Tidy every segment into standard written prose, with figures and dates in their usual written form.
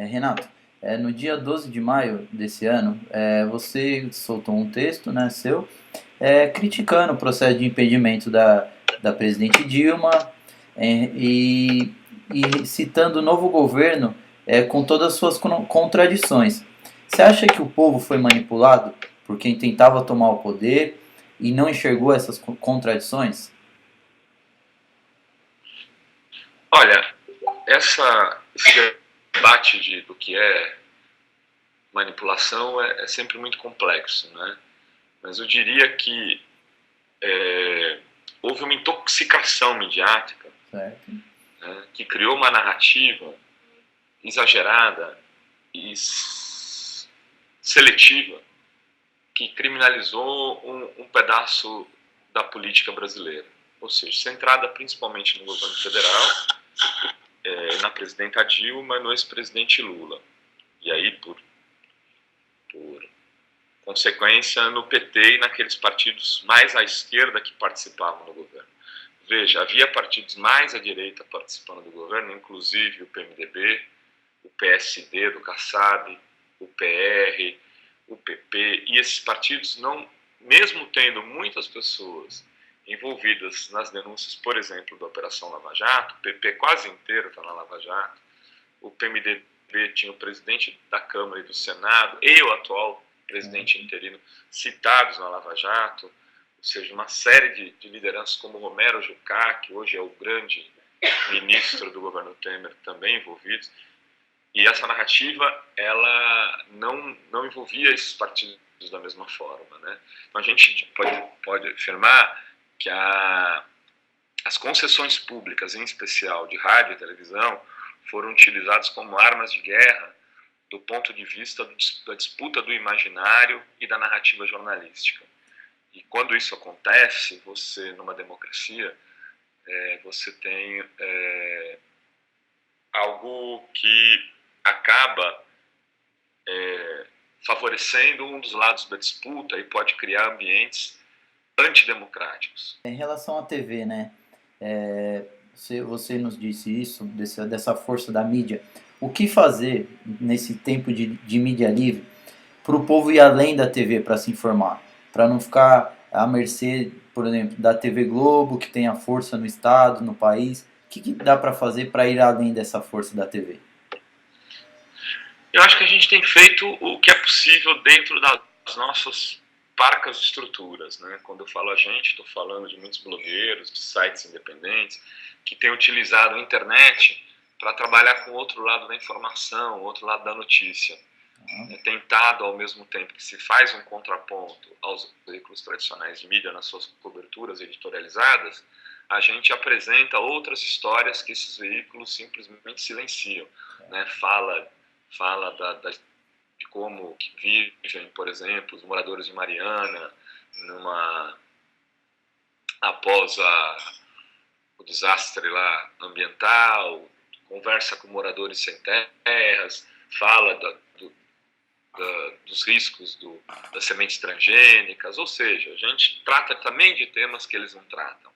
Renato, no dia 12 de maio desse ano, você soltou um texto, né, seu, criticando o processo de impedimento da presidente Dilma, e, e citando o novo governo com todas as suas contradições. Você acha que o povo foi manipulado por quem tentava tomar o poder e não enxergou essas contradições? Olha, esse debate do que é manipulação é sempre muito complexo, né? Mas eu diria que houve uma intoxicação midiática, Certo. né, que criou uma narrativa exagerada e seletiva que criminalizou um pedaço da política brasileira. Ou seja, centrada principalmente no governo federal, na presidenta Dilma e no ex-presidente Lula. E aí, por consequência, no PT e naqueles partidos mais à esquerda que participavam do governo. Veja, havia partidos mais à direita participando do governo, inclusive o PMDB, o PSD do Kassab, o PR, o PP, e esses partidos não, mesmo tendo muitas pessoas envolvidas nas denúncias, por exemplo, da Operação Lava Jato, o PP quase inteiro está na Lava Jato, o PMDB tinha o presidente da Câmara e do Senado e o atual presidente interino citados na Lava Jato, ou seja, uma série de lideranças como Romero Jucá, que hoje é o grande ministro do governo Temer, também envolvidos. E essa narrativa, ela não envolvia esses partidos da mesma forma, né? Então a gente pode afirmar que as concessões públicas, em especial de rádio e televisão, foram utilizadas como armas de guerra do ponto de vista da disputa do imaginário e da narrativa jornalística. E quando isso acontece, você, numa democracia, você tem algo que acaba favorecendo um dos lados da disputa e pode criar ambientes antidemocráticos. Em relação à TV, né? Você nos disse isso, dessa força da mídia. O que fazer nesse tempo de mídia livre para o povo ir além da TV para se informar? Para não ficar à mercê, por exemplo, da TV Globo, que tem a força no estado, no país. O que dá para fazer para ir além dessa força da TV? Eu acho que a gente tem feito o que é possível dentro das nossas parcas estruturas, né? Quando eu falo a gente, estou falando de muitos blogueiros, de sites independentes, que têm utilizado a internet para trabalhar com o outro lado da informação, o outro lado da notícia. Tentado, ao mesmo tempo que se faz um contraponto aos veículos tradicionais de mídia nas suas coberturas editorializadas, a gente apresenta outras histórias que esses veículos simplesmente silenciam, né? Fala de como vivem, por exemplo, os moradores de Mariana após o desastre lá ambiental, conversa com moradores sem terras, fala dos riscos das sementes transgênicas, ou seja, a gente trata também de temas que eles não tratam.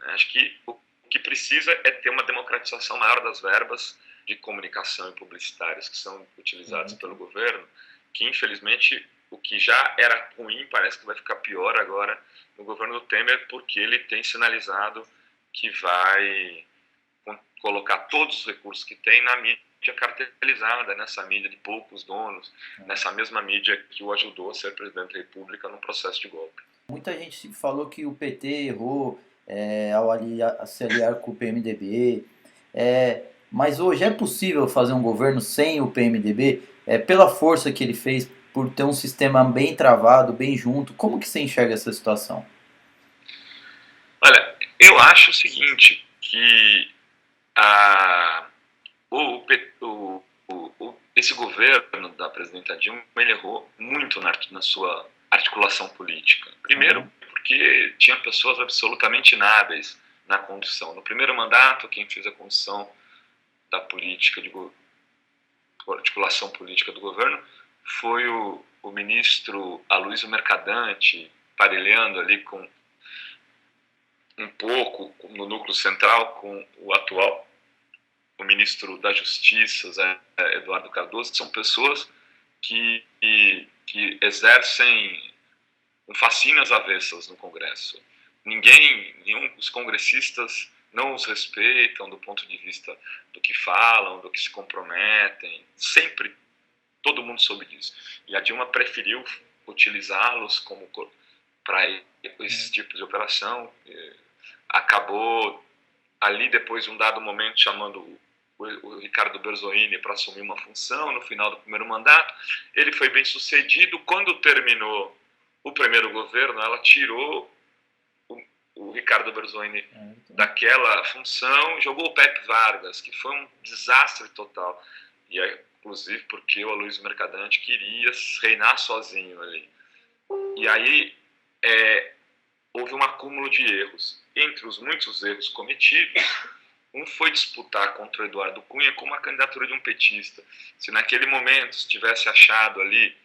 Acho que o que precisa é ter uma democratização maior das verbas de comunicação e publicitárias que são utilizadas pelo governo, que infelizmente o que já era ruim parece que vai ficar pior agora no governo do Temer, porque ele tem sinalizado que vai colocar todos os recursos que tem na mídia cartelizada, nessa mídia de poucos donos, nessa mesma mídia que o ajudou a ser presidente da República num processo de golpe. Muita gente falou que o PT errou ao se aliar com o PMDB, mas hoje é possível fazer um governo sem o PMDB, pela força que ele fez, por ter um sistema bem travado, bem junto. Como que você enxerga essa situação? Olha, eu acho o seguinte, que esse governo da presidenta Dilma, ele errou muito na sua articulação política. Primeiro, porque tinha pessoas absolutamente inábeis na condução. No primeiro mandato, quem fez a condução da política de articulação política do governo foi o ministro Aloysio Mercadante, parelhando ali com um pouco no núcleo central com o atual o ministro da Justiça, Eduardo Cardoso, são pessoas que exercem um fascínio às avessas no Congresso. Nenhum dos congressistas não os respeitam do ponto de vista do que falam, do que se comprometem. Sempre todo mundo soube disso. E a Dilma preferiu utilizá-los para esses tipos de operação. Acabou ali, depois de um dado momento, chamando o Ricardo Berzoini para assumir uma função no final do primeiro mandato. Ele foi bem sucedido. Quando terminou o primeiro governo, ela tirou o Ricardo Berzoini daquela função, jogou o Pepe Vargas, que foi um desastre total. E inclusive porque o Aloysio Mercadante queria reinar sozinho ali. E aí houve um acúmulo de erros. Entre os muitos erros cometidos, um foi disputar contra o Eduardo Cunha com uma candidatura de um petista. Se naquele momento se tivesse achado ali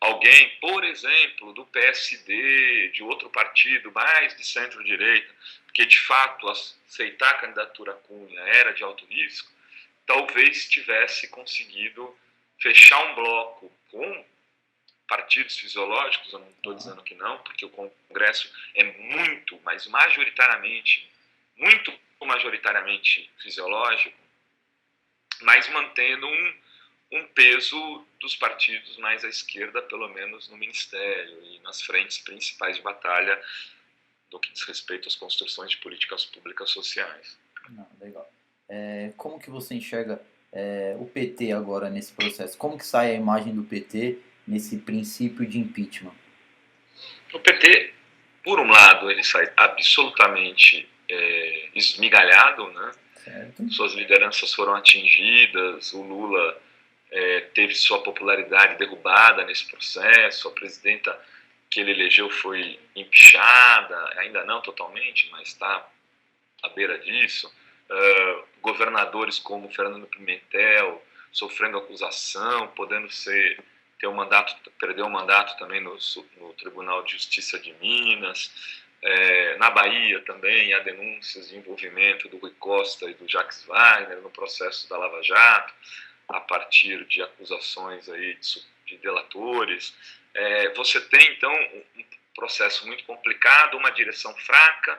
alguém, por exemplo, do PSD, de outro partido, mais de centro-direita, que de fato aceitar a candidatura a Cunha era de alto risco, talvez tivesse conseguido fechar um bloco com partidos fisiológicos. Eu não estou dizendo que não, porque o Congresso é muito majoritariamente fisiológico, mas mantendo um peso dos partidos mais à esquerda, pelo menos no Ministério e nas frentes principais de batalha do que diz respeito às construções de políticas públicas sociais. Não, legal. Como que você enxerga o PT agora nesse processo? Como que sai a imagem do PT nesse princípio de impeachment? O PT, por um lado, ele sai absolutamente esmigalhado, né? Certo. Suas lideranças foram atingidas, o Lula teve sua popularidade derrubada nesse processo, a presidenta que ele elegeu foi empichada, ainda não totalmente, mas está à beira disso. Governadores como Fernando Pimentel sofrendo acusação, podendo perder o mandato também no Tribunal de Justiça de Minas. Na Bahia também há denúncias de envolvimento do Rui Costa e do Jacques Wagner no processo da Lava Jato, a partir de acusações aí de delatores. Você tem, então, um processo muito complicado, uma direção fraca,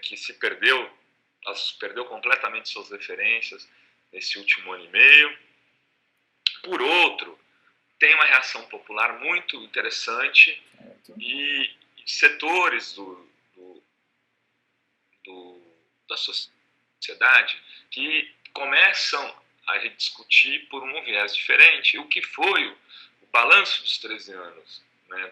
que perdeu completamente suas referências nesse último ano e meio. Por outro, tem uma reação popular muito interessante e setores da sociedade que começam a rediscutir por um viés diferente o que foi o balanço dos 13 anos, né,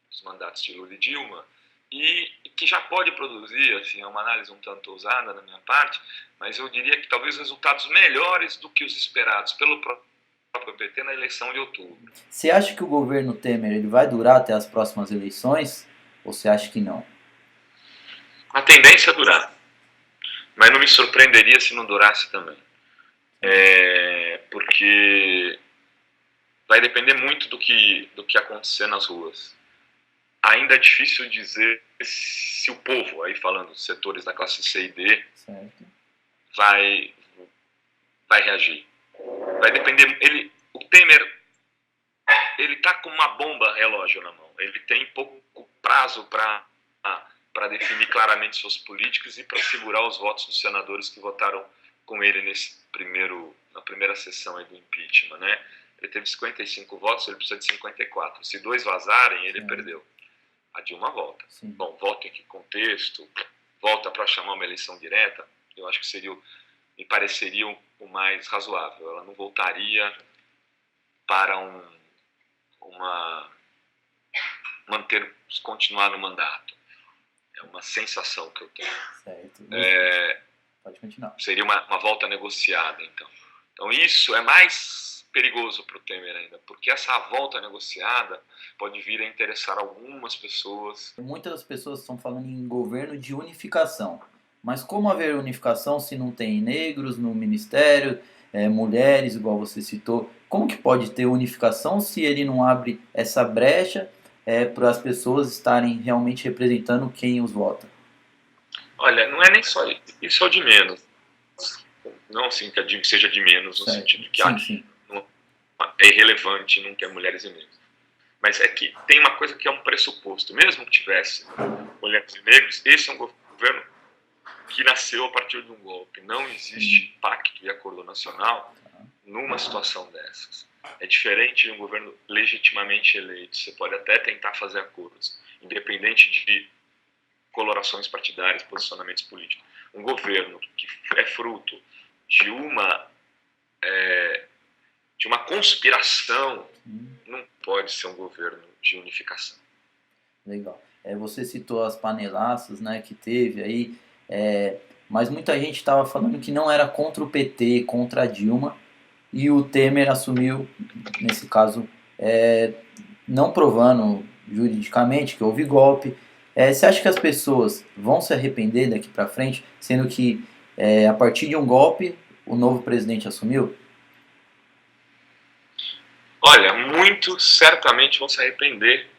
dos mandatos de Lula e Dilma, e que já pode produzir, assim, é uma análise um tanto ousada da minha parte, mas eu diria que talvez resultados melhores do que os esperados pelo próprio PT na eleição de outubro. Você acha que o governo Temer ele vai durar até as próximas eleições? Ou você acha que não? A tendência é durar, mas não me surpreenderia se não durasse também. Porque vai depender muito do que acontecer nas ruas. Ainda é difícil dizer se o povo, aí falando dos setores da classe C e D, certo, vai reagir. Vai depender. O Temer, ele está com uma bomba relógio na mão. Ele tem pouco prazo para definir claramente suas políticas e para segurar os votos dos senadores que votaram com ele na primeira sessão aí do impeachment, né? Ele teve 55 votos, ele precisa de 54. Se 2 vazarem, ele perdeu. A Dilma volta. Sim. Bom, volta em que contexto? Volta para chamar uma eleição direta? Eu acho que me pareceria o mais razoável. Ela não voltaria para continuar no mandato. É uma sensação que eu tenho. Certo. Pode continuar. Seria uma volta negociada, então. Então isso é mais perigoso para o Temer ainda, porque essa volta negociada pode vir a interessar algumas pessoas. Muitas das pessoas estão falando em governo de unificação. Mas como haver unificação se não tem negros no ministério, mulheres, igual você citou? Como que pode ter unificação se ele não abre essa brecha para as pessoas estarem realmente representando quem os vota? Olha, não é nem só isso, é o de menos. Não assim que a Dilma seja de menos, no Certo. sentido de que Sim. é irrelevante não ter mulheres e negros. Mas é que tem uma coisa que é um pressuposto. Mesmo que tivesse mulheres e negros, esse é um governo que nasceu a partir de um golpe. Não existe pacto e acordo nacional numa situação dessas. É diferente de um governo legitimamente eleito. Você pode até tentar fazer acordos, independente de colorações partidárias, posicionamentos políticos. Um governo que é fruto de uma conspiração não pode ser um governo de unificação. Legal. Você citou as panelaças, né, que teve aí, mas muita gente estava falando que não era contra o PT, contra a Dilma, e o Temer assumiu, nesse caso, não provando juridicamente que houve golpe. Você acha que as pessoas vão se arrepender daqui para frente, sendo que a partir de um golpe o novo presidente assumiu? Olha, muitos certamente vão se arrepender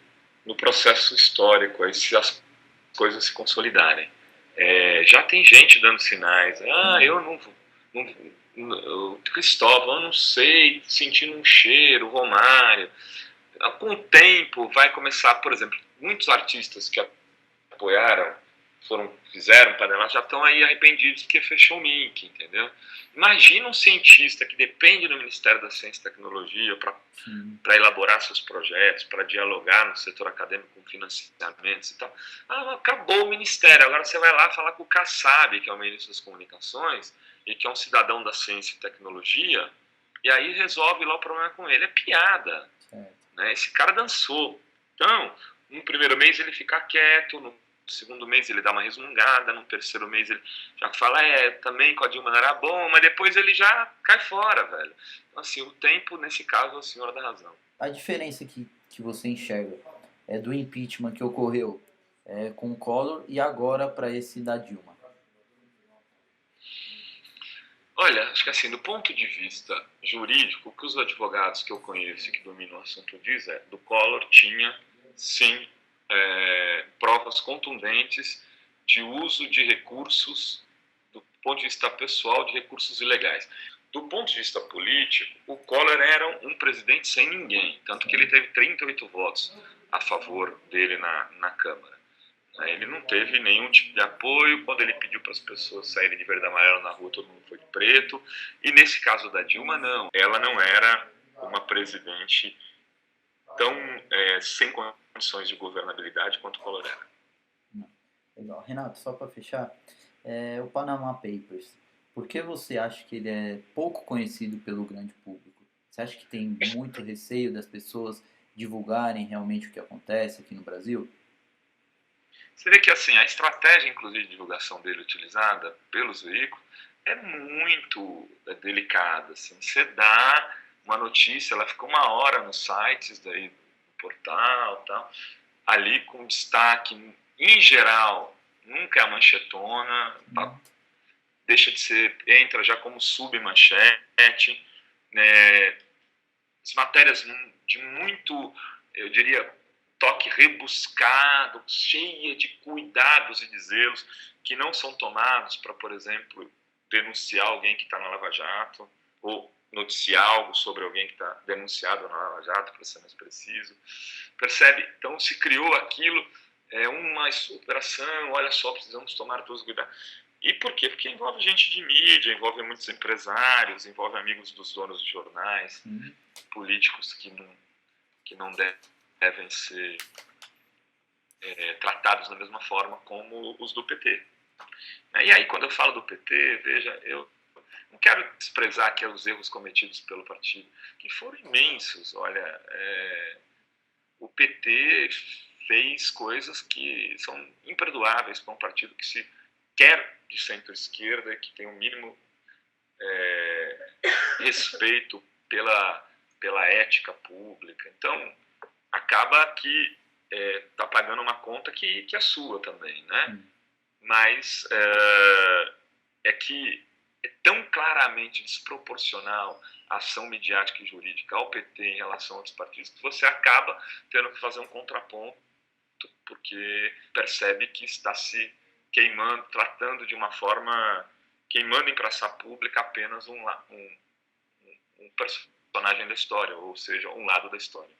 no processo histórico, aí, se as coisas se consolidarem. Já tem gente dando sinais. Eu o Cristóvão, eu não sei, sentindo um cheiro, o Romário. Com o tempo vai começar, por exemplo, muitos artistas que apoiaram, fizeram panela, já estão aí arrependidos porque fechou o MINC, entendeu? Imagina um cientista que depende do Ministério da Ciência e Tecnologia para elaborar seus projetos, para dialogar no setor acadêmico com financiamentos e tal. Acabou o Ministério, agora você vai lá falar com o Kassab, que é o Ministro das Comunicações, e que é um cidadão da Ciência e Tecnologia, e aí resolve lá o problema com ele. É piada. Né? Esse cara dançou. Então, no primeiro mês ele fica quieto, no segundo mês ele dá uma resmungada, no terceiro mês ele já fala, também com a Dilma não era bom, mas depois ele já cai fora, velho. Então, assim, o tempo, nesse caso, é o senhor da razão. A diferença que você enxerga é do impeachment que ocorreu com o Collor e agora para esse da Dilma? Olha, acho que assim, do ponto de vista jurídico, o que os advogados que eu conheço e que dominam o assunto dizem do Collor tinha, sim, provas contundentes de uso de recursos, do ponto de vista pessoal, de recursos ilegais. Do ponto de vista político, o Collor era um presidente sem ninguém, tanto que ele teve 38 votos a favor dele na Câmara. Ele não teve nenhum tipo de apoio. Quando ele pediu para as pessoas saírem de verde e amarelo na rua, todo mundo foi de preto. E nesse caso da Dilma, não. Ela não era uma presidente tão sem condições de governabilidade quanto o Collor era. Legal. Renato, só para fechar, o Panama Papers, por que você acha que ele é pouco conhecido pelo grande público? Você acha que tem muito receio das pessoas divulgarem realmente o que acontece aqui no Brasil? Você vê que assim, a estratégia, inclusive, de divulgação dele utilizada pelos veículos é muito delicada. Assim. Você dá uma notícia, ela fica uma hora nos sites daí, no portal, tal, ali com destaque, em geral, nunca é a manchetona, deixa de ser, entra já como submanchete, né, as matérias de muito, eu diria, toque rebuscado, cheia de cuidados e de zelos que não são tomados para, por exemplo, denunciar alguém que está na Lava Jato ou noticiar algo sobre alguém que está denunciado na Lava Jato, para ser mais preciso. Percebe? Então se criou aquilo, uma operação, olha só, precisamos tomar todos os cuidados. E por quê? Porque envolve gente de mídia, envolve muitos empresários, envolve amigos dos donos de jornais, políticos que não devem ser tratados da mesma forma como os do PT. E aí, quando eu falo do PT, veja, eu não quero desprezar aqui os erros cometidos pelo partido, que foram imensos. Olha, o PT fez coisas que são imperdoáveis para um partido que se quer de centro-esquerda, que tem o mínimo respeito pela ética pública. Então, acaba que está pagando uma conta que é sua também, né? Mas é que é tão claramente desproporcional a ação midiática e jurídica ao PT em relação a outros partidos que você acaba tendo que fazer um contraponto, porque percebe que está se queimando, tratando de uma forma queimando em praça pública apenas um personagem da história, ou seja, um lado da história.